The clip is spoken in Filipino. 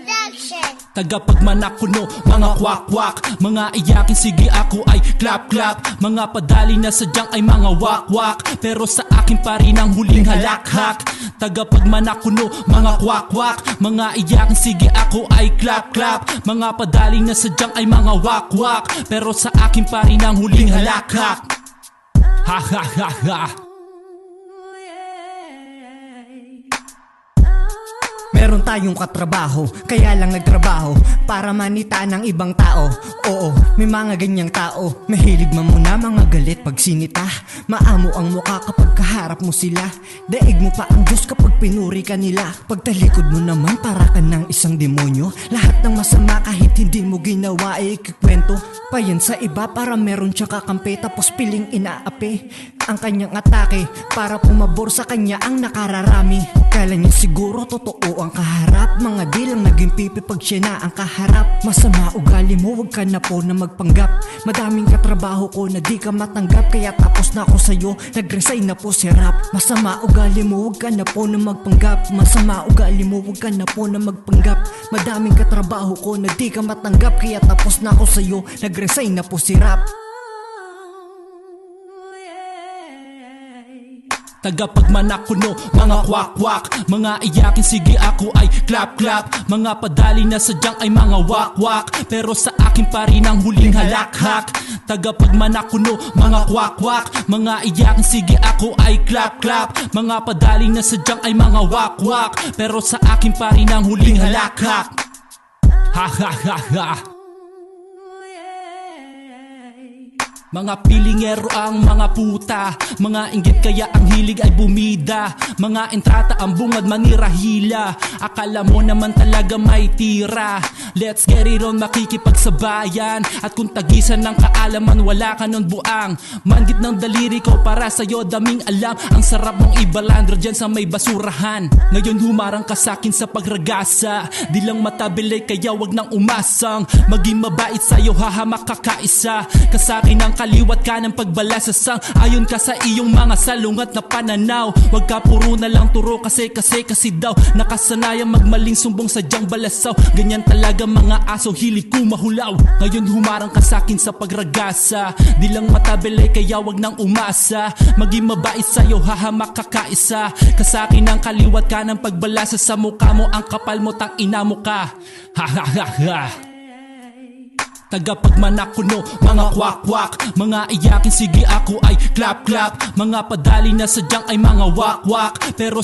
Production. Tagapagmanakuno, mga kwak-kwak, mga iyakin sige ako ay clap-clap. Mga padali na sadyang ay mga wak-wak, pero sa akin pa rin ang huling halakhak. Tagapagmanakuno, mga kwak-kwak, mga iyakin sige ako ay clap-clap. Mga padali na sadyang ay mga wak-wak, pero sa akin pa rin ang huling halakhak. Ha ha ha ha. Meron tayong katrabaho, kaya lang nagtrabaho para manita ng ibang tao. Oo, may mga ganyang tao. Mahilig mamuna mga galit pag sinita. Maamo ang mukha kapag kaharap mo sila. Daig mo pa ang Diyos kapag pinuri ka nila. Pagtalikod mo naman para ka ng isang demonyo. Lahat ng masama kahit hindi mo ginawa ay ikikwento pa yan sa iba para meron siya kakampi. Tapos piling inaapi ang kanyang atake para pumabor sa kanya ang nakararami. Kala niya siguro totoo ang kaharap. Mga di lang naging pipi pag siya na ang kaharap. Masama ugali mo, wag ka na po na magpanggap. Madaming katrabaho ko na di ka matanggap, kaya tapos na ako sa'yo, nag-resign na po si rap. Masama ugali mo, wag ka na po na magpanggap. Masama ugali mo, wag ka na po na magpanggap. Madaming katrabaho ko na di ka matanggap, kaya tapos na ako sa'yo, nag-resign na po si rap. Tagapagmanakuno, mga kwak-kwak, mga iyakin sige ako ay clap-clap. Mga padali na sadyang ay mga wak-wak, pero sa akin pa rin ang huling halakhak. Tagapagmanakuno, mga kwak-kwak, mga iyakin sige ako ay clap-clap. Mga padali na sadyang ay mga wak-wak, pero sa akin pa rin ang huling halakhak. Ha ha ha ha. Mga pilingero ang mga puta, mga inggit kaya ang hilig ay bumida. Mga entrata ang bungad manirahila, akala mo naman talaga may tira. Let's get it on, makikipagsabayan. At kung tagisan ng kaalaman wala ka nun buang. Manggit ng daliri ko para sa'yo daming alam. Ang sarap mong ibalandro dyan sa may basurahan. Ngayon humarang ka sa'kin sa pagragasa, di lang matabilay kaya wag nang umasang. Maging mabait sa'yo hahamak ka kaisa, kasakin ang kaliwat ka ng pagbalasasang. Ayon ka sa iyong mga salungat na pananaw. Wag ka puro na lang turo kasi daw. Nakasanayang magmaling sumbong sadyang balasaw. Ganyan talaga mga aso, hilig ko mahulaw. Ngayon humarang ka sa'kin sa pagragasa, di lang matabilay kaya wag nang umasa. Maging mabait sa'yo hahamak ka kaisa, kasakin ang kaliwat ka ng pagbalasa. Sa mukha mo ang kapal mo, tang ina mo ka. Ha ha ha ha. Tagapagmanakuno, mga kwak-kwak, mga iyakin sige ako ay clap-clap. Mga padali na sadyang ay mga wak-wak, pero